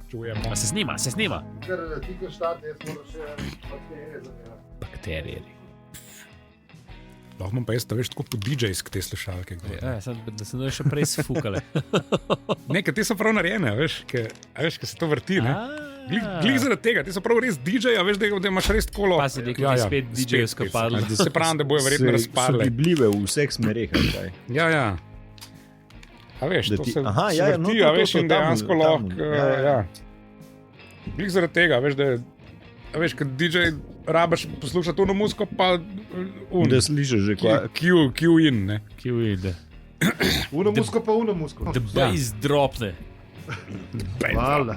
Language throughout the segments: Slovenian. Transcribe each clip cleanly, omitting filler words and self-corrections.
Čujemo. Se snima. Ker ti, ko štarte, jaz moram še bakterije zamenjati. Bakterije. Lahko pa jaz to veš tako po DJ-sk te slušalke. Ja, da se še prej sfukale. Ne, te so prav narejene, veš, ker se to vrti, ne? Glih zaradi tega, ti so prav res DJ-ja, veš, da imaš res kolo. Pa si nekaj spet DJ-ska padlo. Se pravim, da bojo verjetno razpadle. So gibljive v vseh smereh, kaj? Ja. A veš, Da to ti- se aha, ja, vrti, no, a to veš, so in tam, dejansko tam, lahko, ja. Glih zaradi tega, veš, da a veš, kad DJ rabaš poslušati ono muziko, pa Da slišiš že kaj. Q in, ne? Uno musko pa uno musko. The bass dropne. Hvala.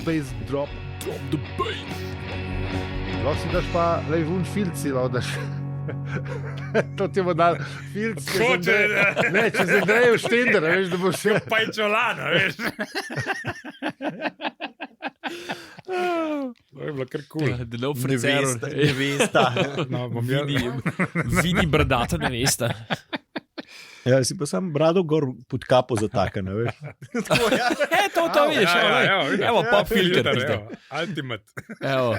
Bass drop. Drop the bass. Lahko si daš pa lejvun filci, lahko daš. To ti bo dal filc. Ne, če se dajo štender, veš, da boš še... Pajčolana, veš. To je bilo kar kul. The no frizzero. Nevesta. No, bom jaz... Vidi bradata nevesta. Ja, si pa sam brado gor pod kapo zatakane, veš. To vidiš. Evo, pop filter. Ultimate. Evo,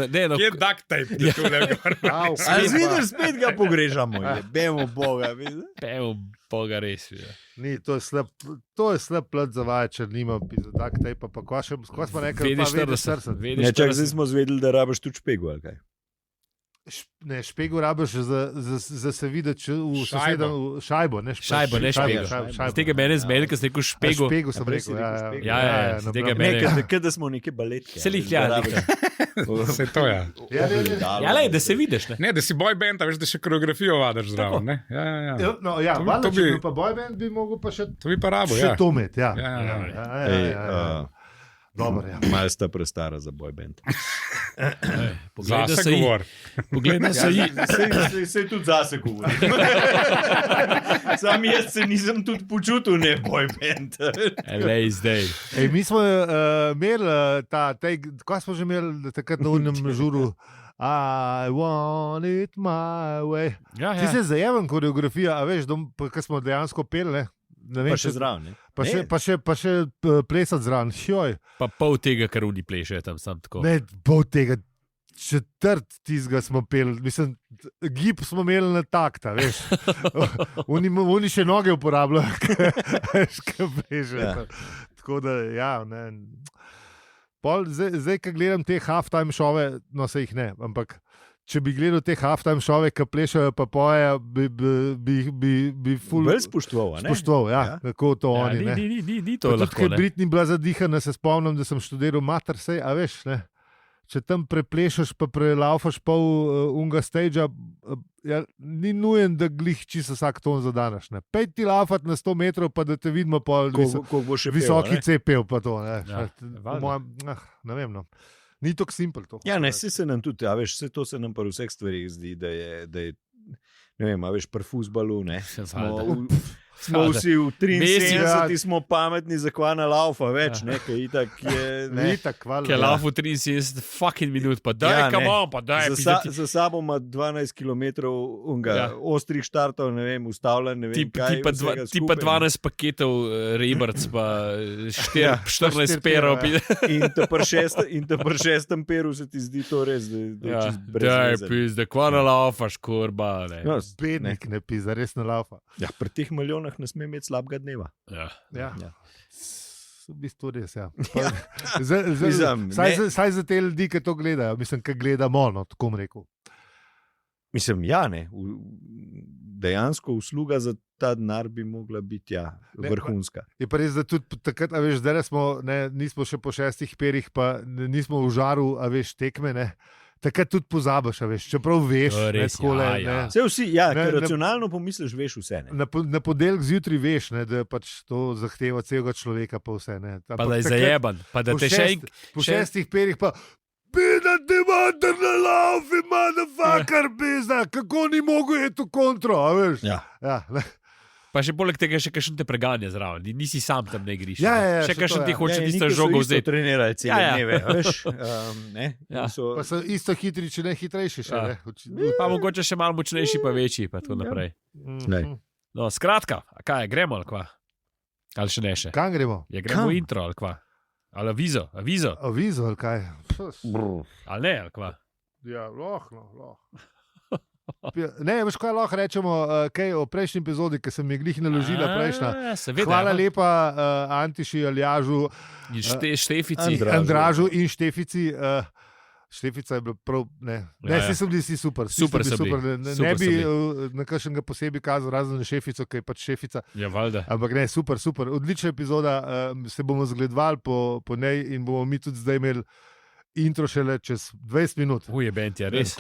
dejno. Kje je duct tape? Ti tule gor? Au, A vidiš, spet ga pogrežamo, jebemo Boga, vidiš. Evo, boga res. Ni, to je slab plat za vaje, če nima pisa tak tejpa, pa ko smo nekaj pa vedi srce. Ne, čak, zdaj smo zvedeli, da rabaš tudi špegu, ali kaj? Ne, špegu rabiš za se videti v Šajbo. šajbo, ne Šajbo, ne špego. Z tega mene zmeni, ker sem rekel špego. Špegu sem A prej si rekel, rekel ja. Ja, z tega Ne, mene. ker da smo neke baletke. Se lih ja. Se to je. Ja, lej, da se vidiš, ne? Ne, da si boy band, a veš, da še koreografijo vadaš zraven, ne? Ja. No, ja, To bi- valjda, to če bi- bi pa boyband, bi mogel pa še To bi pa rabo, še ja. to imeti, ja. Ja. Dobro, ja. Malo sta prestara za boyband. Poglej, da Zase se ji. govor. Poglej, da se ji. Sej tudi zase govori. Sam jaz se nisem tudi počutil ne boyband. Lej, zdaj. Ej, mi smo imeli kaj smo že imeli takrat na unem žuru? I want it my way. Ja, Ti se zajemem koreografija, a veš, ko smo dejansko peli, ne? Ne vem, Pa še zraven, ne? Pa še plesati zraven. Joj. Pa pol tega, kar oni plešejo tam sam tako. Ne, pol tega četrt tizga smo peli. Mislim, gib smo imeli na takta, veš. Oni še noge uporabljajo, veš, kaj plešejo. Ja. Tako da, ja, ne. Zdaj, ko gledam te halftime šove, no se jih ne, ampak če bi gledal te halftime šove, ki plešajo pa poje, bi ful Bolj spoštoval, ne? spoštoval, ja, kako to Ja, oni, ne. ni to Pa tudi, lahko, ker ne. Britney bila zadihana, se spomnim, da sem študiral mater, sej, a veš, ne. Če tam preplešaš, pa prelaufaš pol unga stage, ja, ni nujen, da glih čisto vsak ton zadaneš. Ne. Pej ti laufat na 100 metrov, pa da te vidimo pol Ko bo še visoki cepel, pa to. Ne, Ja, po mojem, ne vem, no. Ni tako simpel to. Ja, ne, se nam tudi, a veš, vse to se nam pa v vseh stvarih zdi, da je ne vem, a veš, pri fuzbalu, ne, smo vsi v 73, smo pametni za kwana laufa, več, ne, kaj itak je, ne. Ni tako, hvala. Ker laufu 73 fucking minut, pa daj, Ja, ne. come on, pa daj. Za sabo ima 12 km ostrih štartov, ne vem, ustavljen, ne vem, kaj. Ti pa 12 paketov rebrc, pa Ja, 14 perov. In te pri šestem peru se ti zdi to res, da je Ja, čisto daj, brezvezen. pizda, kva laufaš, kurba, ne. No, Bednik ne pisa, res ne laufa. Ja, pri teh milijonah ne sme imeti slabega dneva. Ja. Ja. Ja. V bistvu res, ja. Mislim, Saj za te ljudi, ki to gledajo, mislim, ki gledamo, no, tako bom rekel. Mislim, ja, ne. Dejansko usluga za ta denar bi mogla biti vrhunska. Je pa res, da tudi takrat, a veš, zdaj smo, ne, nismo še po 6 perih, pa nismo v žaru, a veš, tekme, ne. Takrat tudi pozabiš, a veš, čeprav veš, To je res, ne, takole, ja, ja. Vse vsi, ja, Ne, ker ne- racionalno pomisliš, veš vse. Ne. Na ponedeljek zjutraj veš, ne, da pač to zahteva celega človeka, pa vse. Ne. Pa da je zajeban, pa da te še enkrat. Po 6 perih pa. Pida ti mater na laufi, motherfucker, pizda, kako ni mogel je to kontro, a veš? Ja. Ja, ne. Pa še poleg tega še kakšen te preganja zraven, nisi sam tam na igrišču. Ja, Še še kakšen to, ti ja. hoče Ja, tisto Niki so žogo isto vzeti. trenirali cele Ja, ja. dneve, veš. Ne, Ja. so, Pa so isto hitri, če ne hitrejši še. Ja. Ne. Pa mogoče še malo močnejši, pa večji, pa tako naprej. Glej. No, skratka, a kaj, gremo ali kva? Ali še ne še? Kam gremo? Je gremo Kam? intro ali kva? Ali avizo. Avizo ali kaj? Ali ne, ali kva. Ja, lahko. Ne, veš kaj lahko rečemo, kaj o prejšnji epizodi, ki sem jih glih naložila prejšnja. Seveda, Hvala lepa Antiši, Aljažu, In Štefici. Andražu in Štefici. Štefica je bila prav, ne, vsi so bili super. Super so bili. Ne bi na kakšnega posebej kazal, razen na Šefico, ki je pač Šefica. Ja, valjda. Ampak ne, super. Odlična epizoda, se bomo zgledovali po njej in bomo mi tudi zdaj imeli intro šele čez 20 minut. Je bent, ja, res.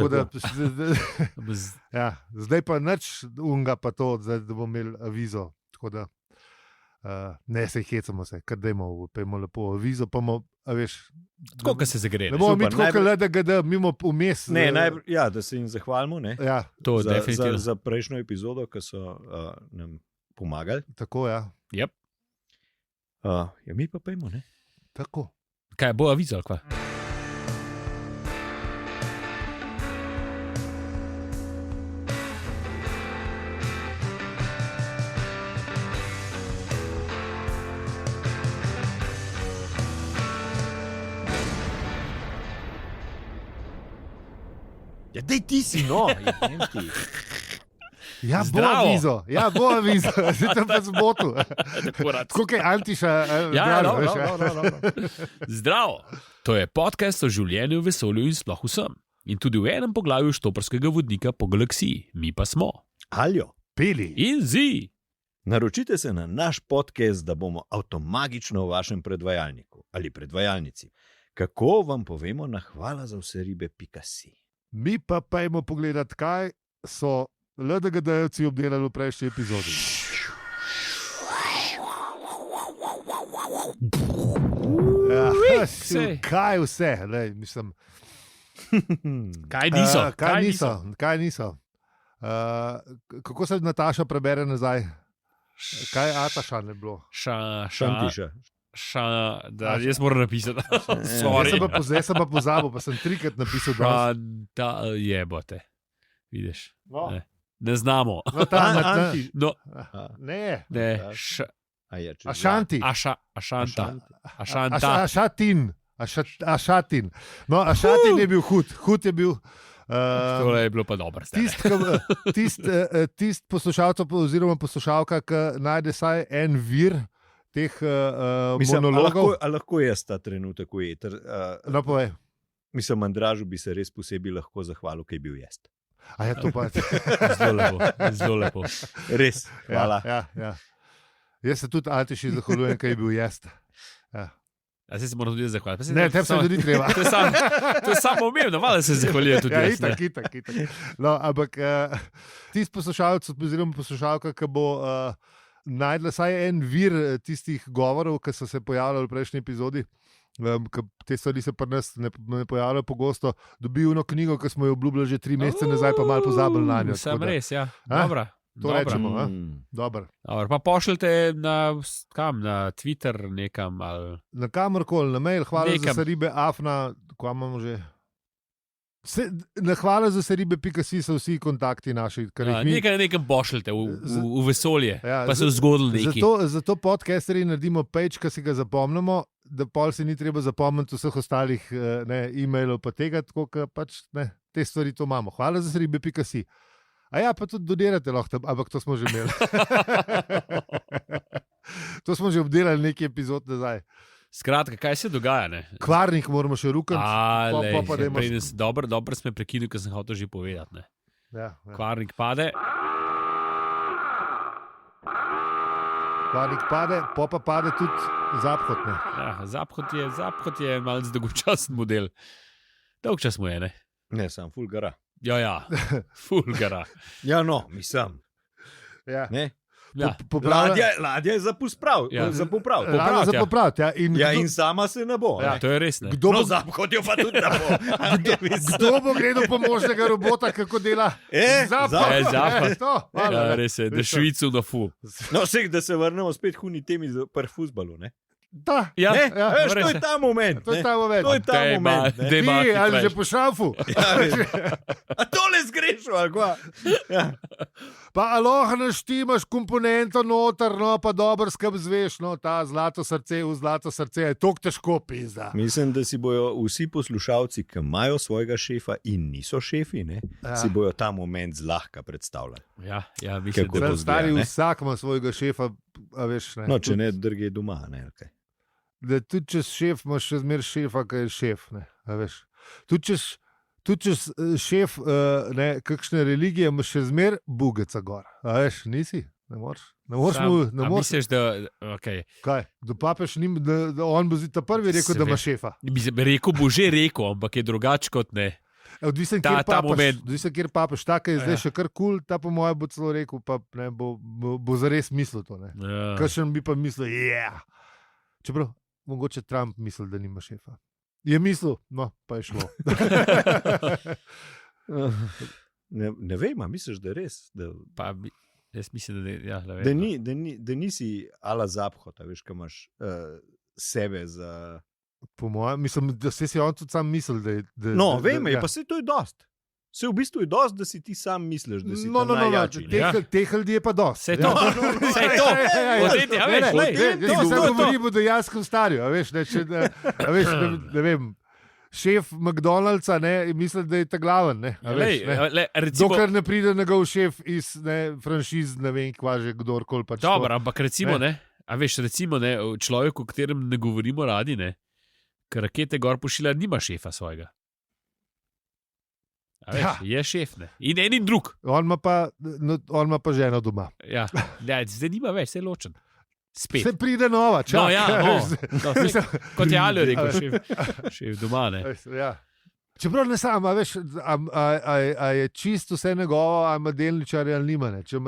Ja, zdaj pa nič unga pa to, da bomo imeli avizo. Tako da ne se hecamo se, kar dajmo, pojmo lepo avizo, pa bomo, veš. Tako, kot se zagre. Ne bomo mi tako, da mimo vmes. Da se jim zahvalimo, ne? Ja, to definitivno. Za prejšnjo epizodo, ki so nam pomagali. Tako, ja. Yep. Ja, mi pa pojmo, ne? Tako. Kaj bo avizo, ali kva? Ja, dej ti si, no. Ja, Zdravo. bo avizo. Zdaj tam pa zmotil. Tako je Antiša. Ja, no. Zdravo. To je podcast o življenju, vesolju in sploh vsem. In tudi v enem poglavju štoparskega vodnika po galaksiji. Mi pa smo. Aljo. Peli. In zi. Naročite se na naš podcast, da bomo avtomagično v vašem predvajalniku ali predvajalnici. Kako vam povemo na hvala za vse ribe.si. Mi pa pojmo pogledati, kaj so LDGD-jevci obdelali v prejšnji epizodi. Ja, kaj vse, lej, mislim. Kaj niso? Kaj niso? Kako se Nataša prebere nazaj? Kaj je Ataša ne bilo? Šantiša. Jaz moram napisati. Zdaj sem pa pozabil, pa sem 3-krat napisal. Jebote. Vidiš. No. Ne znamo. No, ne. Ašanti. Ašatin. No, Ašatin je bil hud. Hud je bil. To je bilo pa dobro. Tist poslušalcev oziroma poslušalka, ki najde saj en vir teh monologov. Lahko jaz ta trenutek ujeter. No, povej. Mislim, Andražu bi se res posebej lahko zahvalil, kaj je bil jaz. A ja, to pa je. Zelo lepo. Res, hvala. Ja. Jaz se tudi Antiši zahvaljujem, kaj je bil jaz. Ja. A se moram tudi zahvaliti. Ne, tem se tudi treba. To je samo umevno, malo se zahvaljujem tudi. Ja, itak. No, ampak tisti poslušalec oziroma poslušalka, ki bo najdla saj en vir tistih govorov, ki so se pojavljali v prejšnji epizodi, te stvari se pri nas ne pojavljajo pogosto, dobil eno knjigo, ki smo jo obljubljali že 3 mesece nazaj, pa malo pozabili na njo. Sem res, ja. Dobro. To rečemo, dobro. Pa pošljite na Twitter nekam. Ali... Na kamorkoli, na mail, hvala nekam. Za ribe, afna, ko imamo že... Hvala za seribe.si so vsi kontakti naši. Nekam pošljite v vesolje, ja, pa se je zgodilo nekaj. Zato podcasterji naredimo page, ki si ga zapomnimo, da pol se ni treba zapomniti vseh ostalih e-mailov pa tega, tako da pač te stvari to imamo. Hvala za seribe.si. A ja, pa tudi dodirate lahko, ampak to smo že imeli. To smo že obdelali nekaj epizod nazaj. Skratka, kaj se dogaja? Ne? Kvarnik moramo še rukati. Dobro smo prekinili, ker sem hotel že povedati. Ja. Kvarnik pade. Kvarnik pade, pa pade tudi Zaphod. Ja, Zaphod je malce dolgočasen model. Dolgčas mu je, ne? Ne, sam fulgara. Ja, fulgara. Ja, no, mislim. Ja. Ne? Ja. Ladja je za popraviti. Ja. In sama se ne bo. Ja, to je res. Zaphod jo pa tudi ne bo. Kdo bo gledal pomožnega robota, kako dela? Zaphod. Ja, res je, da švicu na fu. No, da se vrnemo spet huni temi pri fuzbalu, ne? Da, ja, to je ta moment. To je ta moment. Ti, ali že po šafu. A tole zgrešil, ali kva? Ja. Pa aloha naštimaš komponento noter, no, pa dobro skrb zveš, no, ta zlato srce v zlato srce je toliko težko pizda. Mislim, da si bojo vsi poslušalci, ki imajo svojega šefa in niso šefi, ne, si bojo ta moment zlahka predstavljali. Ja, mislim, Kako da to Stari zgleda, ne? vsak ima svojega šefa, a veš, ne. No, če ne drge doma, ne, okay. Da tudi če si šef, imaš še zmer šefa, ki je šef, ne, a veš. Tudi če si šef kakšne religije, imaš še zmer bugeca gor, a veš, nisi, ne moreš. Misliš, da... Okay. Kaj, do papež njim, da on bo zdaj ta prvi rekel, da ima šefa. Rekel bo že rekel, ampak je drugače kot ne. Odvisen, kjer papež, ta, ki je zdaj še kar kul, ta po mojem bo celo rekel, pa ne, bo zares mislil to. Kakšen bi pa mislil, Čeprav, mogoče Trump misli, da nima šefa. Je mislil, no, pa je šlo. Ne vem, misliš, da je res? Jaz mislim, Da nisi ala zaphod, veš, kaj imaš sebe za... Po mojem, mislim, da si on tudi sam mislil, da... No, vem, pa se to je dost. Se v bistvu je dost, da si ti sam misliš, da si najjači. Teh ljudi je pa dost. Vse to. Jaz govorim o dejanskem starju, ne vem, šef McDonald'sa, mislim, da je ta glaven, dokler ne pride njegov šef iz franšiz, ne vem, kva že kdorkoli pač. Dobro, ampak recimo, o človeku, o katerem ne govorimo radi, ker rakete gor pošilja, nima šefa svojega. Je šef, ne? In en in drug. On ima pa ženo doma. Zdaj nima več, se je ločen. Spet. Se pride nova, čak. Kot je Aljo rekel, šef doma, ne? Čeprav ne sam, a je čisto vse njegovo, a ima delničarje ali nima. Če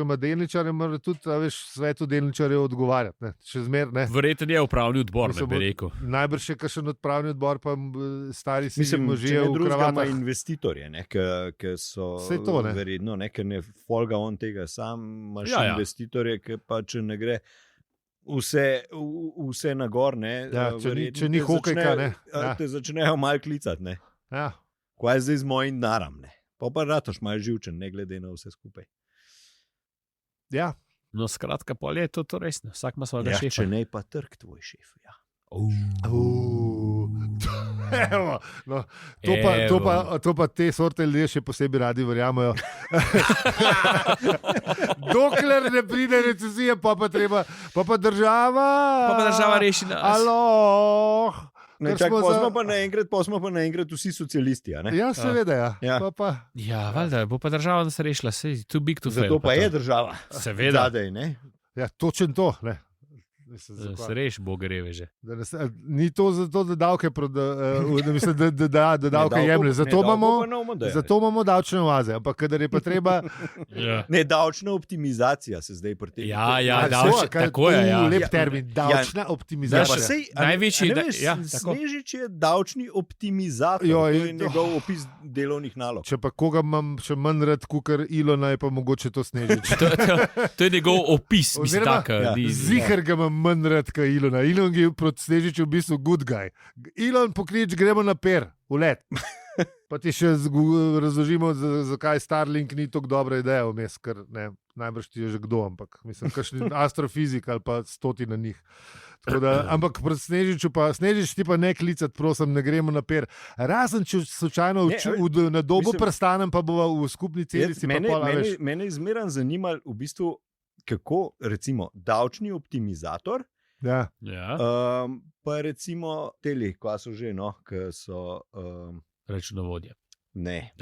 ima delničarje, mora tudi svetu delničarjev odgovarjati. Še zmer, ne. Verjetno je upravni odbor, ne bi rekel. Najbrž je kakšen upravni odbor, pa stari si možje v kravatah. Mislim, investitorje, ki so verjetno, ker ne folga on tega sam, imaš investitorje, ki pa če ne gre vse na gor, če ni hokejka, te začnejo malo klicati, ne. Kaj je zdaj z mojim naram, ne? Pa rataš malo živčen, ne glede na vse skupaj. Ja. No, skratka, pol je to res, ne? Vsak ima svojega šefa. Če ne, pa trg tvoj šef, Evo, no, to pa te sorte ljudje še posebej radi verjamejo. Dokler ne pride recesija, pa država. Pa država reši nas. Aloh. Smo pa naenkrat vsi socialisti. Ja, seveda. Valjda, bo pa država nas rešila, too big to fail. Zato pa je država. Seveda. Zadej, ne? Ja, točen to, ne. Se reš, bogareve že. Ni to zato, da davke da davke jemlje. Zato imamo davčne oaze. Ampak kadar je pa treba... Ne, davčna optimizacija se zdaj proti. Tako je. Lep termin, davčna optimizacija. Največji... Snežič je davčni optimizator. To je njegov opis delovnih nalog. Če pa koga imam še manj rad, kukar Ilona, je pa mogoče to Snežič. To je njegov opis. Ziher ga imam manj rad, kaj Ilona. Ilon je proti Snežiču v bistvu good guy. Ilon poklič, gremo na per, v let. Pa ti še razložimo, zakaj Starlink ni tako dobra ideja vmes, ker najbrž ti je že kdo, ampak mislim, kakšni astrofizik ali pa stotine njih. Ampak pred Snežič ti pa ne klicati, prosim, ne gremo na per. Razen, če slučajno na dobu prestanem, pa bova v skupni celici. Mene je zmeraj zanimalo v bistvu, kako recimo davčni optimizator, pa recimo teli, kva so že, ki so... Računovodje. Ne.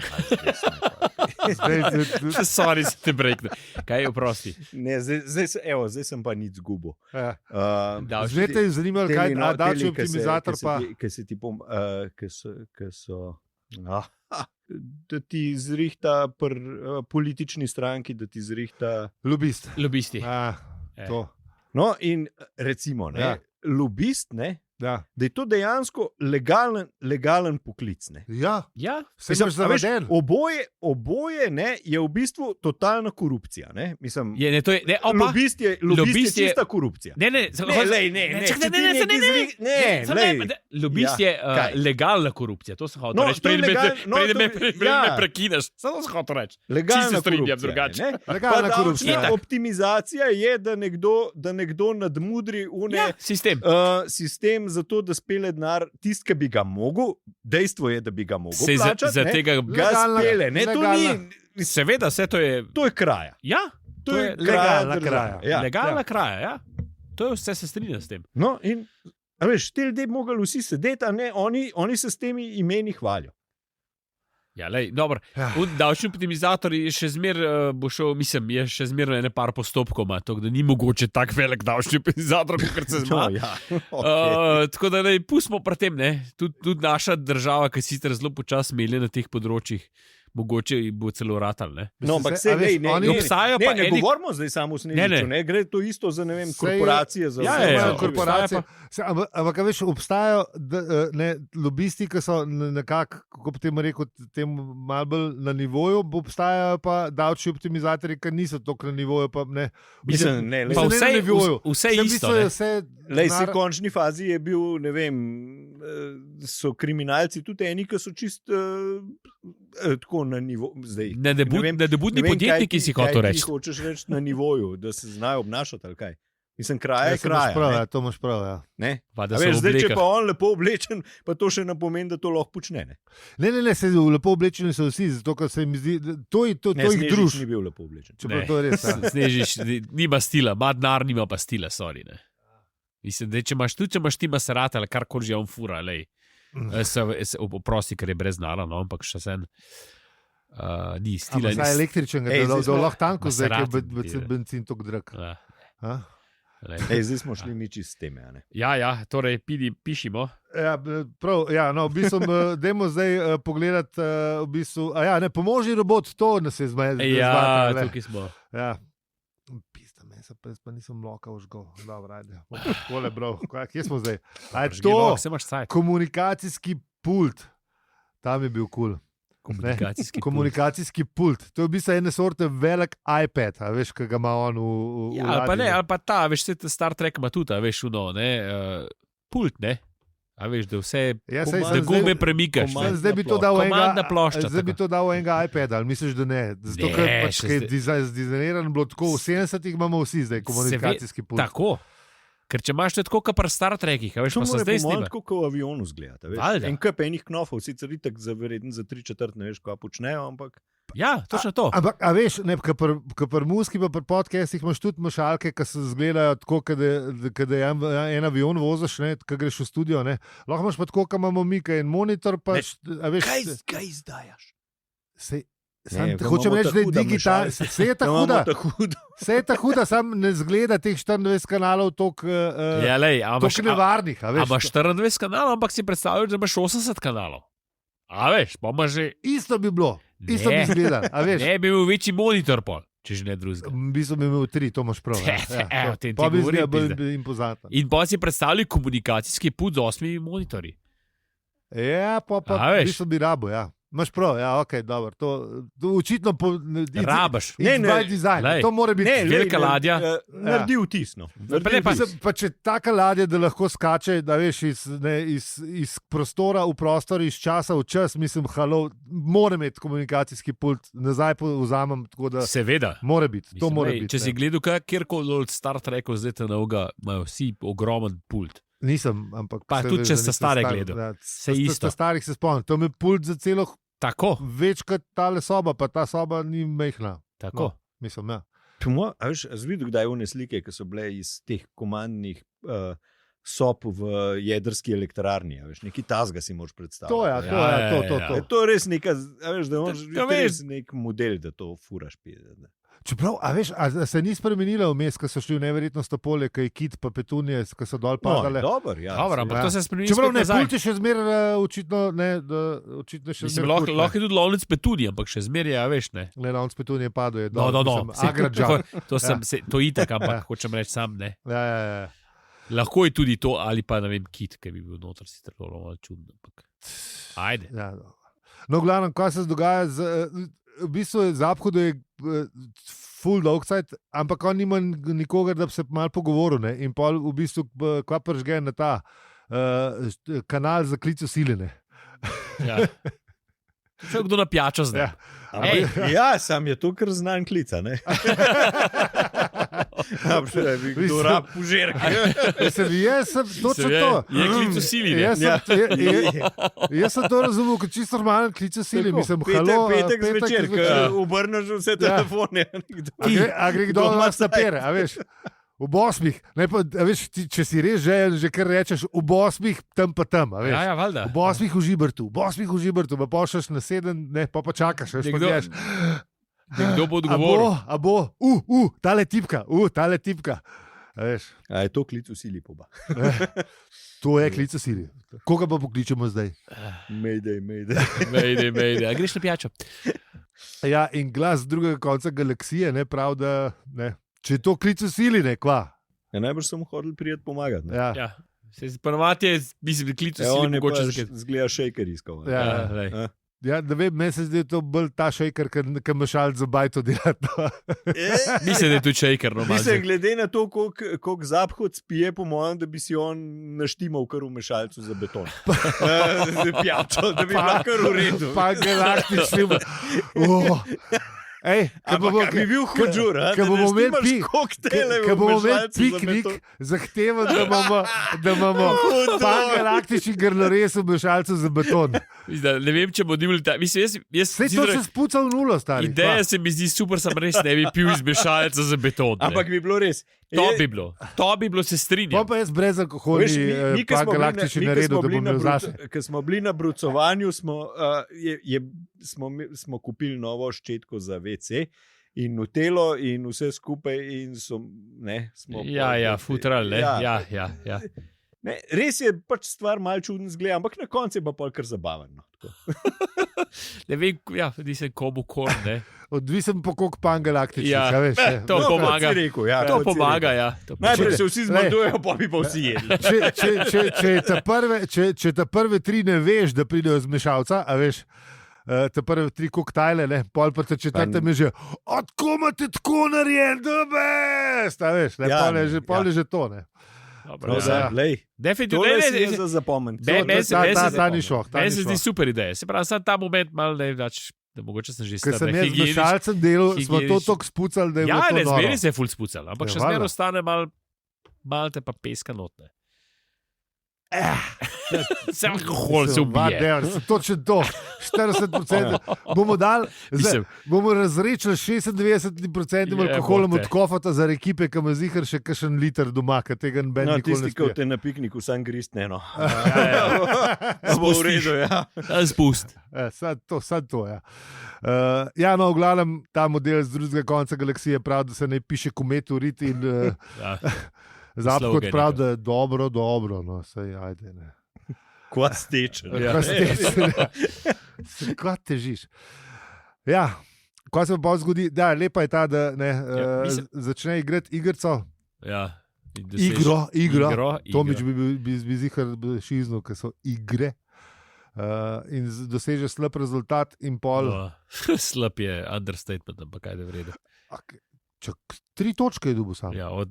Sorry, se te brekne. Kaj je oprosti? Ne, zdaj sem pa nič zgubil. Zdaj te je zanimalo, kaj je davčni optimizator pa... Ki so... Da ti zrihta politični stranki, da ti zrihta... Lobisti. Lobisti. To. No in recimo, lobist, Ja. da je to dejansko legalen poklic. Ne. Ja. Se Mislim, imaš zaveden. Oboje ne, je v bistvu totalna korupcija. Ne. Mislim, lobist je čista korupcija. Lobist je legalna korupcija. To sem hotel reči. Preden me prekineš. Samo sem hotel reči. Legalna korupcija. Legalna korupcija. Optimizacija je, da nekdo nadmudri sistem za to, da spele denar tisti, ki bi ga mogel. Dejstvo je, da bi ga mogel plačati. Za tega ga spele. Seveda, vse to je... To je kraja. Ja, to je legalna kraja. Ja. Legalna kraja, ja. To je vse, se strinja s tem. No, in veš, te ljudje bi mogli vsi sedeti, a ne, oni se s temi imeni hvalijo. Ja, lej, dobro. Davčni optimizator je še zmeraj bo šel, mislim, je še zmeraj ene par postopkov, tako da ni mogoče tak velik davčni optimizator, kot se zma. Tako da lej, pustimo pri tem, ne. Tudi naša država, ki sicer zelo počasi melje na teh področjih, mogoče bo celo ratal, ne. No, ampak se ne govorimo zdaj samo v Snežiču, ne, gre to isto za, ne vem, korporacije. Korporacije. Ampak, veš, obstajajo lobisti, ki so nekako, kako bi temu rekel, malo bolj na nivoju, obstajajo pa davčni optimizatorji, ki niso toliko na nivoju, pa ne. Mislim, pa vse isto, ne. Lej, v končni fazi je bil, ne vem, so kriminalci tudi eni, ki so čist tako na nivoju. Nedebutni podjetniki si hotel reči. Kaj ti hočeš reči na nivoju, da se znajo obnašati ali kaj? Mislim, kraja je kraja. To imaš prav, ja. Veš, zdaj, če pa on lepo oblečen, pa to še ne pomeni, da to lahko počne. Ne, se lepo oblečeni so vsi, zato ker se mi zdi, to jih druži. Snežič ni bil lepo oblečen. Čeprav to je res. Snežič nima stila, ima denar, nima pa stila, sorry, ne. Mislim, da če imaš ti Maserati ali karkoli že on fura, lej. Oprosti, ker je brez nara, no, ampak še sen ni stila. Ampak električen, da lahko tanko zdaj, ker je benzin tok drag. Zdaj smo šli mi čist s teme. Ja, torej pišimo. V bistvu dajmo zdaj pogledati, v bistvu, pomožni robot, to nas je zmedel. Ja, tukaj smo. Ja. Pa nisem loka užgal. Dobro, ajde. Kole, bro. Kje smo zdaj? Komunikacijski pult. Tam je bil kul. Komunikacijski pult. To je v bistvu ene sorte velik iPad, a veš, kaj ga ima on v ali pa ta, veš, Star Trek ima tudi, a veš, pult, ne? A veš, da vse, da gume premikaš. Zdaj bi to dal komandna plošča. Zdaj bi to dal enega iPada, ali misliš, da ne? Zato, ker pač je zdizajniran bilo tako, v 70-ih imamo vsi zdaj komunikacijski pult. Tako. Ker če imaš tako, kot pri Star Trekih, a veš, pa se zdaj snima. To tako v avionu zgleda, veš. En kup enih knofov, sicer itak zavereden za 3/4, ne veš, kaj počnejo, ampak... Ja, točno to. Ampak, a veš, ko pri muski, pa pri podcastih imaš tudi mašalke, ki se zgledajo tako, kada en avion voziš, ko greš v studio, ne. Lahko imaš pa tako, ko imamo mi, kaj en monitor, pa... Kaj izdajaš? Hočem reči, da je digitalno. Vse je tako huda. Vse je tako huda, sam ne zgleda teh 24 kanalov toliko nevarnih. Imaš 24 kanalov, ampak si predstavljaš, da imaš 80 kanalov. A veš, pa imaš že... Isto bi bilo. Isto bi zgledal. Ne bi imel večji monitor pol, če že ne drugega. Bi imel 3, to imaš prav. Pa bi zgledal bolj impozanten. In pa si predstavljal komunikacijski pult z 8 monitorji. Ja, pa bi rabo, ja. Imaš prav, ja, ok, dobro. To očitno rabaš. To mora biti velika ladja. Naredi vtis. Pa če taka ladja, da lahko skače, da veš, iz prostora v prostor, iz časa v čas, mislim, mora imeti komunikacijski pult, nazaj vzamem, tako da... Seveda. Mora biti, to mora biti. Če si gledal kjerkoli od Star Trekov, zdaj te nauga, imajo vsi ogromen pult. Nisem, ampak... Pa tudi, če ste stare gledal. Se isto. Starih se spomnim. To mi je pult za celo... Tako. Več kot tale soba, pa ta soba ni mehna. Tako. Mislim, ja. A veš, videl, kdaj one slike, ki so bile iz teh komandnih sob v jedrski elektrarni, veš, neki tasga si moraš predstavljati. To. To je res neka, veš, da moraš biti nek model, da to furaš pide. Čeprav, a veš, se ni spremenila vmes, ko so šli v neverjetno stopolje, ko je kit pa petunije, ko so dol padale. Dobro, ja. Dobro, ampak to se spremeni. Čeprav ne, pult je še zmeraj očitno, ne, očitno še zmeraj. Lahko je tudi lovnic petunije, ampak še zmeraj, veš, ne. Ne, lovnic petunije padlo je. No. To itak, ampak hočem reči sam, ne. Ja. Lahko je tudi to, ali pa ne vem, kit, ki bi bil noter, si tako malo čudno. Ajde. Ja, no, glavno, kaj se dogaja, v bistvu je Zapko, da je full dolgcajt, ampak on nima nikogar, da bi se malo pogovoril. Ne? In pol v bistvu, kva pržge na ta kanal za klic v siline. Ja. Še kdo na pijačo zdaj. Ja, sam je to kar znan klica, ne? Kdo rab požirka. Jaz sem točno to. Je klic v siline. Jaz sem to razumel, kot čisto normalen klic v siline. Petek zvečer, ko obrneš vse telefone. A gre kdo na vas napere, a veš? V 8, če si res željen, že kar rečeš, v 8 tam pa tam. Ja, valjda. V 8 v Žibertu, pa pošleš na 7, ne, pa čakaš. Nekdo bo odgovoril. A bo, tale tipka. A je to klic v sili, poba? To je klic v sili. Koga pa pokličemo zdaj? Mayday. A greš na pijačo? Ja, in glas z drugega konca galaksije, ne prav, da ne. Če je to klic v sili, ne, kva? Ja, najbrž sem hodil prijeti pomagati. Ja. Ponovadi je, mislim, klic v sili mogoče zakaj. Zgleda šejker iskal. Ja, da vem, meni se zdi, da je to bolj ta šejker, ki mešal za bajto delati. Mislim, da je tudi šejker. Mislim, glede na to, koliko Zaphod spije, po mojem, da bi si on naštimal kar v mešalcu za beton. Pijačo, da bi bila kar v redu. Pa galaktični. Bi bil hudžur, da bomo imeli piknik, zahtevam, da imamo galaktični grlores v mešalcu za beton. Ne vem, če bo dimljil ta. Sej to se spuca v nulo, stari. Ideja se mi zdi super, sem res ne bi pil iz mešalca za beton. Ampak bi bilo res. To bi bilo, se strinjam. Pa jaz brez alkoholni pa galaktični naredil, da bom imel zase. Ko smo bili na brucovanju, smo kupili novo ščetko za WC in Nutelo in vse skupaj in smo... Ja, futral, ne? Ja. Ne, res je pač stvar malo čudno zgleda, ampak na koncu je pa pol kar zabavno. Ne vem, nisem komu kor, ne? Odvisen po koliko pan galaktičnih, ja, veš. To pomaga. To pomaga, ja. Najprej se vsi zmandujejo, pa bi pa vsi jedli. Če te prve 3 ne veš, da pridejo z mešalca, a veš, te prve 3 koktajle, ne, pol pa te četrte mi že, odko imate tako narejen, da best, a veš, ne, pol je že to, ne. Definitivno je za zapomniti. Ta ni šok. Meni se zdi super ideja. Se pravi, sam ta moment malo ne več, da mogoče sem že star. Ker sem jaz z mešalcem delal, smo to toliko spucali, da je bilo to noro. Ja, ne, zmeri se je ful spucali, ampak še zmeraj ostane malo te pa peska notne. Sem alkohol se ubije. Točno to, 40%. Bomo razrečili 96% alkoholom od kofata za ekipe, ki ima zihar še kakšen liter doma, ki tega noben nikoli ne spije. Tisti, ki te na pikniku sam gristne, no. Bo v redu, ja. Spust. Sad to, ja. Ja, no, v glavnem, ta model z drugega konca galaksije pravi, da se ne piše komet v rit in... Zaphod pravi, da je dobro, no, sej, ajde, ne. Kva steče. Kva težiš. Ja, kva se pa zgodi, da lepa je ta, da začne igrati igrico. Ja. Igro. Tomič bi zihar šiznil, ker so igre. In doseže slab rezultat in pol. Slab je understatement, ampak kaj je v redu. 3 točke je dobil sam. Ja, od...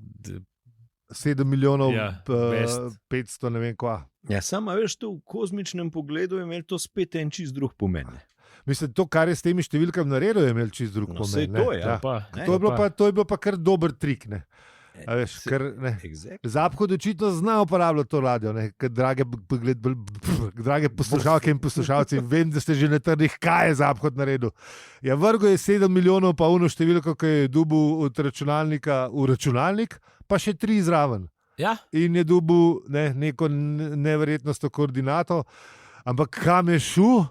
7 milijonov, 500, ne vem kva. Ja, sama veš, to v kozmičnem pogledu je imel to spet en čist drug pomen. Mislim, to, kar je s temi številkami naredil, je imel čist drug pomen. Sej to je, ja. To je bil pa kar dober trik, ne. A veš, Zaphod očitno zna uporabljati to radio, ne, drage poslušalke in poslušalci, vem, da ste že na trdih, kaj je Zaphod naredil. Ja, vrgo je 7 milijonov pa uno številko, ki je dobil od računalnika v računalnik, pa še 3 zraven. Ja. In je dobil neko neverjetnostno koordinato, ampak kam je šel,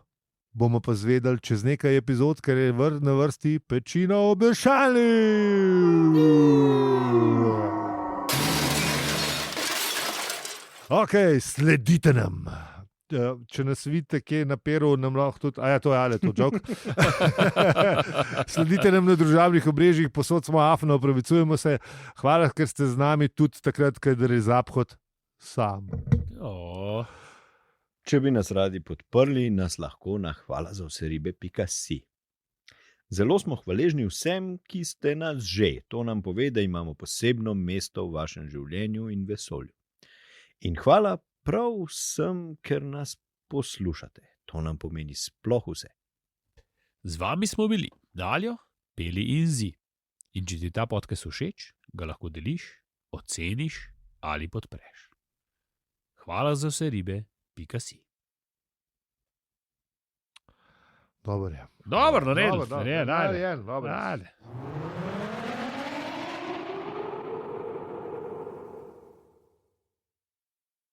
bomo pa zvedeli čez nekaj epizod, ker je na vrsti Pečina obešali. Ok, sledite nam. če nas vidite, kje je na Peru, nam lahko tudi, to je to joke. Sledite nam na družabnih obrežjih, posod smo afno, opravičujemo se. Hvala, ker ste z nami tudi takrat, kadar je Zaphod sam. Če bi nas radi podprli, nas lahko na hvalazavseribe.si. Zelo smo hvaležni vsem, ki ste nas že. To nam pove, da imamo posebno mesto v vašem življenju in vesolju. In hvala prav vsem, ker nas poslušate. To nam pomeni sploh vse. Z vami smo bili Daljo, Peli in Zi. In če ti ta podcast všeč, ga lahko deliš, oceniš ali podpreš. Hvala za vse ribe.si. Dobro je. Dobro, naredil.